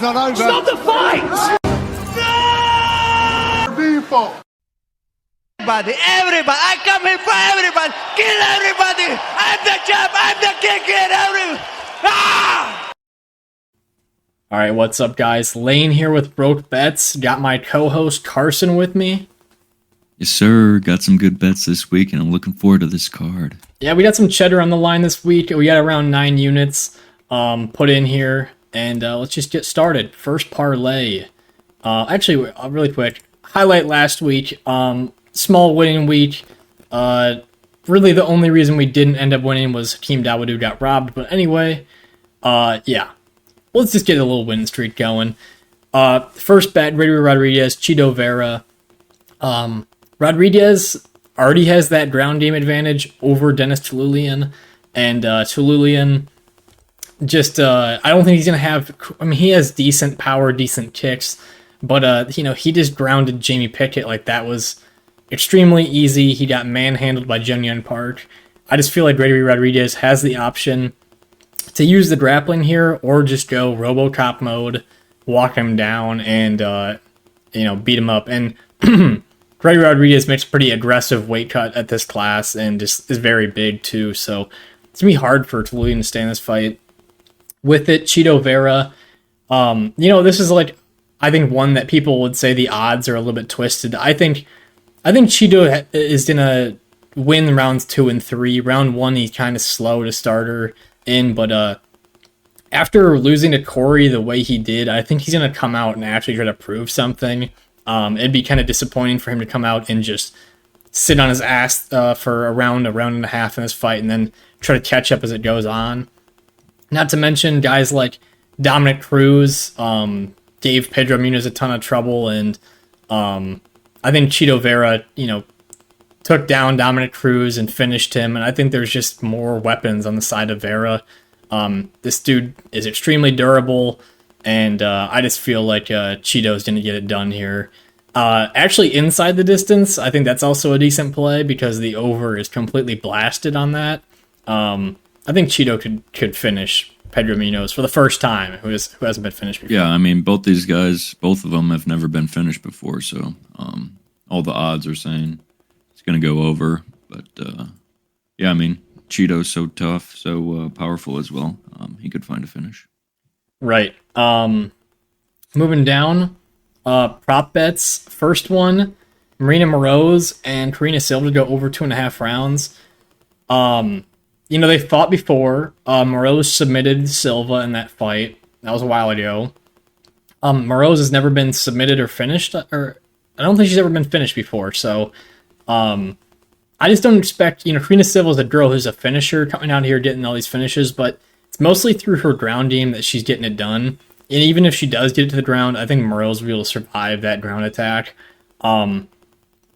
fight's not over. Stop the fight! People. Everybody, I come here for everybody. Kill everybody. I'm the champ. I'm the king. Kill everybody. Ah! All right, what's up, guys? Lane here with Broke Bets. Got my co-host Carson with me. Yes, sir. Got some good bets this week, and I'm looking forward to this card. Yeah, we got some cheddar on the line this week. We got around 9 units put in here, and let's just get started. First parlay. Actually, really quick, highlight last week. Small winning week. Really, the only reason we didn't end up winning was Hakeem Dawodu got robbed. But anyway, yeah. Let's just get a little win streak going. First bet, Gregory Rodriguez, Chito Vera. Rodriguez already has that ground game advantage over Dennis Tululian. And Tululian just, I don't think he's going to have, I mean, he has decent power, decent kicks. But, you know, he just grounded Jamie Pickett. Like, that was extremely easy. He got manhandled by Jun Yun Park. I just feel like Gregory Rodriguez has the option to use the grappling here, or just go RoboCop mode, walk him down, and you know, beat him up. And Gregory Rodriguez makes a pretty aggressive weight cut at this class, and just is very big too. So it's gonna be hard for Tululian to stay in this fight. With it, Chito Vera. You know, this is like, I think, one that people would say the odds are a little bit twisted. I think Chito is gonna win rounds 2 and 3. Round 1, he's kind of slow to starter in, but after losing to Corey the way he did, I think he's going to come out and actually try to prove something. It'd be kind of disappointing for him to come out and just sit on his ass for a round and a half in this fight, and then try to catch up as it goes on. Not to mention guys like Dominic Cruz gave Pedro Munoz a ton of trouble, and I think Chito Vera, you know, took down Dominic Cruz and finished him, and I think there's just more weapons on the side of Vera. This dude is extremely durable, and I just feel like Chito's going to get it done here. Actually, inside the distance, I think that's also a decent play, because the over is completely blasted on that. I think Chito could finish Pedro Munoz for the first time, who hasn't been finished before. Yeah, I mean, both these guys, both of them have never been finished before, so all the odds are saying going to go over, but yeah, I mean, Cheeto's so tough, so powerful as well. He could find a finish. Right. Moving down, prop bets. First one, Marina Morose and Karina Silva go over 2.5 rounds. You know, they fought before. Morose submitted Silva in that fight. That was a while ago. Morose has never been submitted or finished, or I don't think she's ever been finished before, so I just don't expect, you know, Karina Silva is a girl who's a finisher coming out here getting all these finishes, but it's mostly through her ground game that she's getting it done. And even if she does get it to the ground, I think Morose will be able to survive that ground attack. Not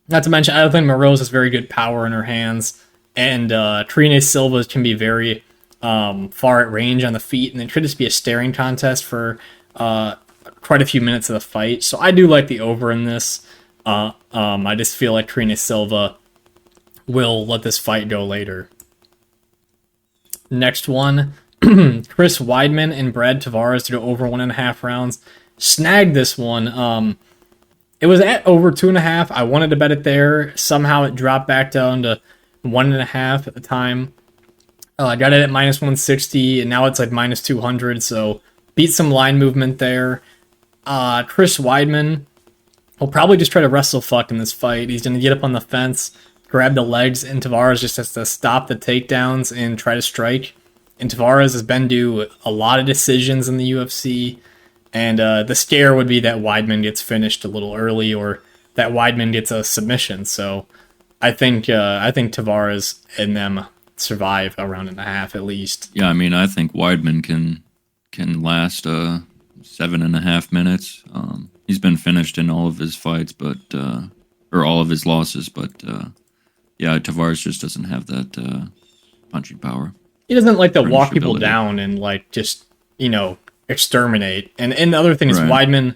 to mention, I don't think Morose has very good power in her hands, and Karina Silva can be very far at range on the feet, and it could just be a staring contest for quite a few minutes of the fight. So I do like the over in this. I just feel like Karina Silva will let this fight go later. Next one, Chris Weidman and Brad Tavares to go over 1.5 rounds. Snagged this one. It was at over 2.5. I wanted to bet it there. Somehow it dropped back down to 1.5 at the time. I got it at minus 160, and now it's like minus 200, so beat some line movement there. Chris Weidman will probably just try to wrestle fuck in this fight. He's going to get up on the fence, grab the legs, and Tavares just has to stop the takedowns and try to strike. And Tavares has been due a lot of decisions in the UFC, and the scare would be that Weidman gets finished a little early, or that Weidman gets a submission. So I think Tavares and them survive a round and a half at least. Yeah, I mean, I think Weidman can last 7.5 minutes. He's been finished in all of his fights, but or all of his losses, but yeah, Tavares just doesn't have that punching power. He doesn't like to walk people down and like just, you know, exterminate. And the other thing is Weidman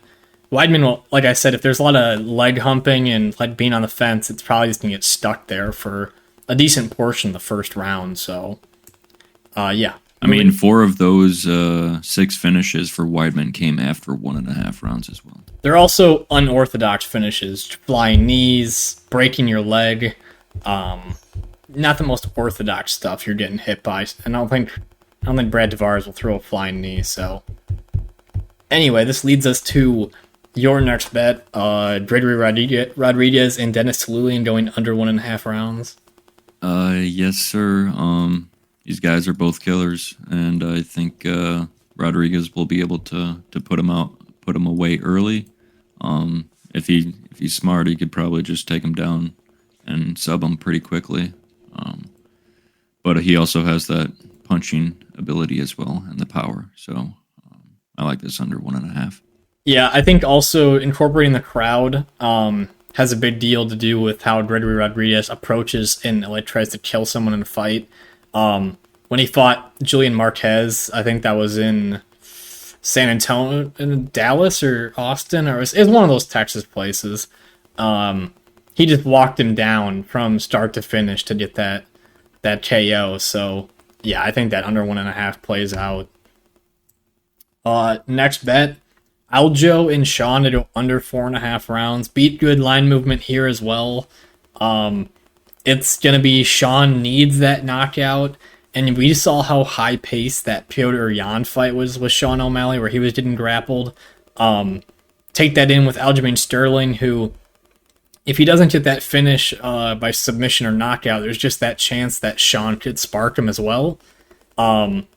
will, like I said, if there's a lot of leg humping and like being on the fence, it's probably just gonna get stuck there for a decent portion of the first round. So yeah, I mean, 4 of those 6 finishes for Weidman came after 1.5 rounds as well. They're also unorthodox finishes, flying knees, breaking your leg. Not the most orthodox stuff you're getting hit by. And I don't think Brad Tavares will throw a flying knee. So anyway, this leads us to your next bet. Gregory Rodriguez and Dennis Lillian going under 1.5 rounds. Yes, sir. These guys are both killers, and I think Rodriguez will be able to put him away early. If he's smart, he could probably just take him down and sub him pretty quickly. But he also has that punching ability as well and the power. So I like this under 1.5. Yeah, I think also incorporating the crowd has a big deal to do with how Gregory Rodriguez approaches and like tries to kill someone in a fight. When he fought Julian Marquez, I think that was in San Antonio, in Dallas or Austin, or it was one of those Texas places. He just walked him down from start to finish to get that KO. So yeah, I think that under 1.5 plays out. Next bet, Aljo and Sean to go under 4.5 rounds. Beat good line movement here as well. It's gonna be Sean needs that knockout. And we saw how high-paced that Petr Yan fight was with Sean O'Malley, where he was getting grappled. Take that in with Aljamain Sterling, who, if he doesn't get that finish by submission or knockout, there's just that chance that Sean could spark him as well. There's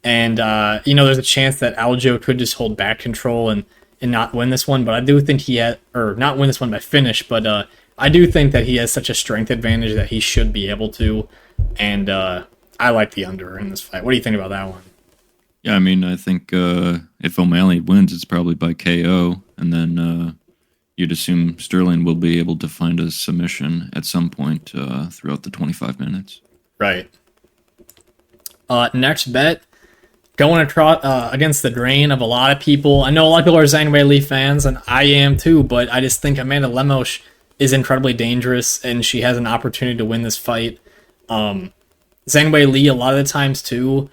a chance that Aljo could just hold back control and not win this one. But I do think not win this one by finish, but I do think that he has such a strength advantage that he should be able to. And I like the under in this fight. What do you think about that one? Yeah, I mean, I think if O'Malley wins, it's probably by KO, and then you'd assume Sterling will be able to find a submission at some point throughout the 25 minutes. Right. Next bet, going against the grain of a lot of people. I know a lot of people are Zhang Weili fans, and I am too, but I just think Amanda Lemos is incredibly dangerous, and she has an opportunity to win this fight. Zhang Weili, a lot of the times, too,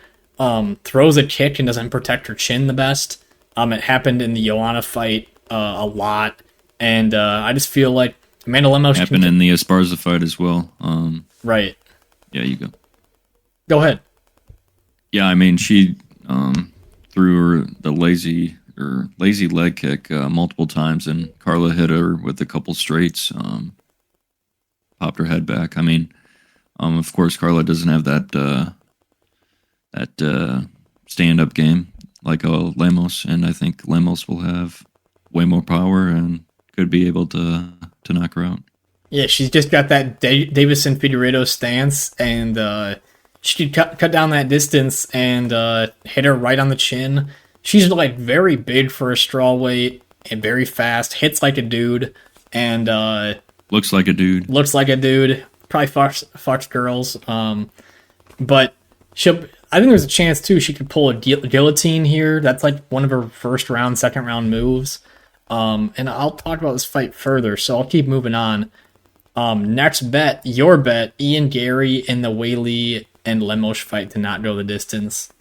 throws a kick and doesn't protect her chin the best. It happened in the Joanna fight a lot. And I just feel like Amanda Lemos... Happened in the Esparza fight as well. Right. Yeah, you go. Go ahead. Yeah, I mean, she threw her the lazy leg kick multiple times, and Carla hit her with a couple straights, popped her head back. I mean... of course, Carla doesn't have that stand-up game like Lemos, and I think Lemos will have way more power and could be able to knock her out. Yeah, she's just got that Davison Figueiredo stance, and she could cut down that distance and hit her right on the chin. She's like very big for a strawweight and very fast, hits like a dude, and looks like a dude. Probably fucks girls. But I think there's a chance too she could pull a guillotine here. That's like one of her second round moves. And I'll talk about this fight further, so I'll keep moving on. Next bet, your bet, Ian Gary in the Weili and Lemos fight to not go the distance.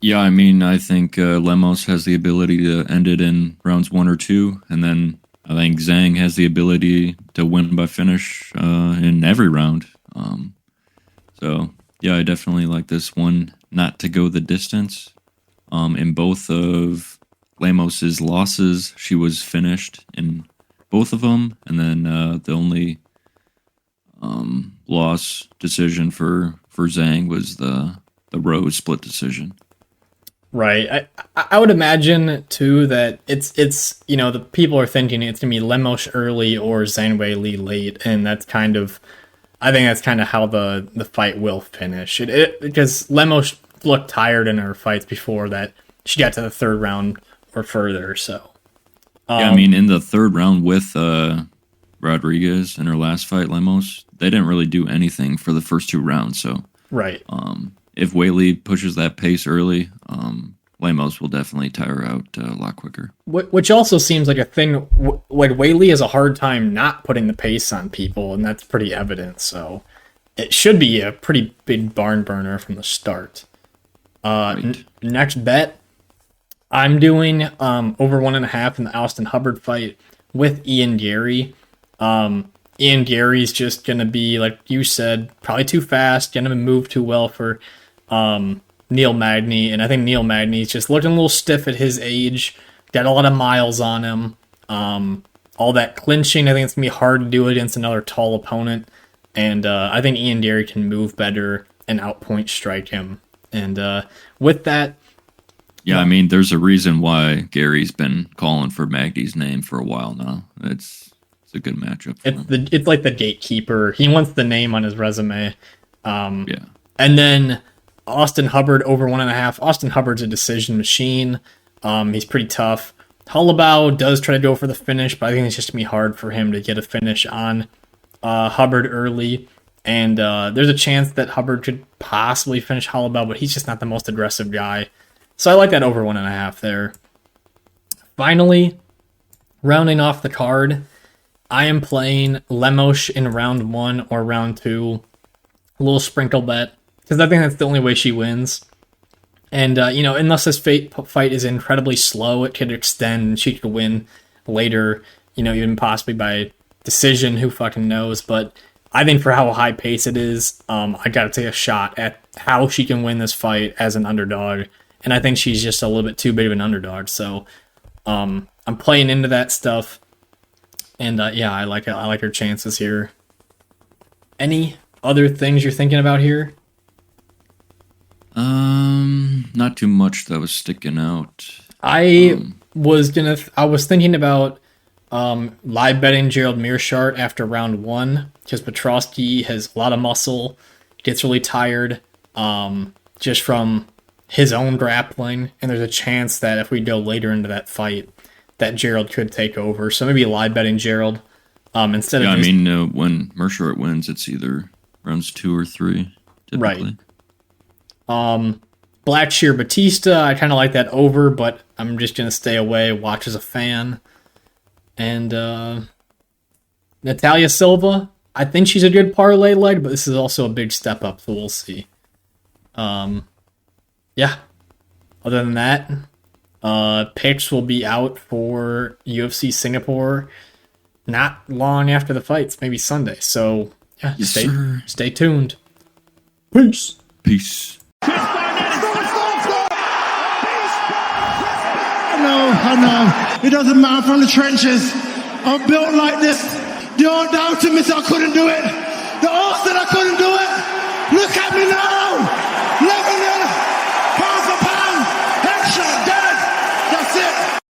Yeah, I mean, I think Lemos has the ability to end it in rounds 1 or 2, and then I think Zhang has the ability to win by finish in every round. So, yeah, I definitely like this one not to go the distance. In both of Lemos's losses, she was finished in both of them, and then the only loss decision for Zhang was the Rose split decision. Right. I would imagine, too, that it's the people are thinking it's going to be Lemos early or Zhang Weili late, and I think that's kind of how the fight will finish. Because Lemos looked tired in her fights before that she got to the third round or further, so. Yeah, I mean, in the third round with Rodriguez in her last fight, Lemos, they didn't really do anything for the first 2 rounds, so. Right. If Weili pushes that pace early, Lemos will definitely tire out a lot quicker. Which also seems like a thing. Like Weili has a hard time not putting the pace on people, and that's pretty evident. So it should be a pretty big barn burner from the start. Next bet, I'm doing over 1.5 in the Austin Hubbard fight with Ian Gary. Ian Gary's just going to be, like you said, probably too fast, going to move too well for Neil Magny. And I think Neil Magny's just looking a little stiff at his age, got a lot of miles on him. All that clinching, I think it's going to be hard to do against another tall opponent. And I think Ian Gary can move better and outpoint strike him. And with that... Yeah, I mean, there's a reason why Gary's been calling for Magny's name for a while now. It's a good matchup for him. It's like the gatekeeper. He wants the name on his resume. Yeah. And then Austin Hubbard over 1.5. Austin Hubbard's a decision machine. He's pretty tough. Hullabao does try to go for the finish, but I think it's just going to be hard for him to get a finish on Hubbard early. And there's a chance that Hubbard could possibly finish Hullabao, but he's just not the most aggressive guy. So I like that over 1.5 there. Finally, rounding off the card, I am playing Lemos in round 1 or round 2. A little sprinkle bet, because I think that's the only way she wins. And, unless this fight is incredibly slow, it could extend and she could win later, even possibly by decision, who fucking knows. But I think for how high pace it is, I got to take a shot at how she can win this fight as an underdog. And I think she's just a little bit too big of an underdog. So I'm playing into that stuff. And I like it. I like her chances here. Any other things you're thinking about here? Not too much that was sticking out. I was thinking about live betting Gerald Mearshart after round 1 because Petrosky has a lot of muscle, gets really tired just from his own grappling, and there's a chance that if we go later into that fight, that Gerald could take over. So maybe live betting Gerald instead of. Yeah, when Mearshart wins, it's either rounds 2 or 3, typically. Right. Blackshear Batista, I kind of like that over, but I'm just going to stay away, watch as a fan. And Natalia Silva, I think she's a good parlay leg, but this is also a big step up, so we'll see. Yeah. Other than that, picks will be out for UFC Singapore not long after the fights, maybe Sunday. So, yeah, yes, stay tuned. Peace. Peace. I know. It doesn't matter from the trenches. I'm built like this. The old doubted me said I couldn't do it. The all said I couldn't do it. Look at me now.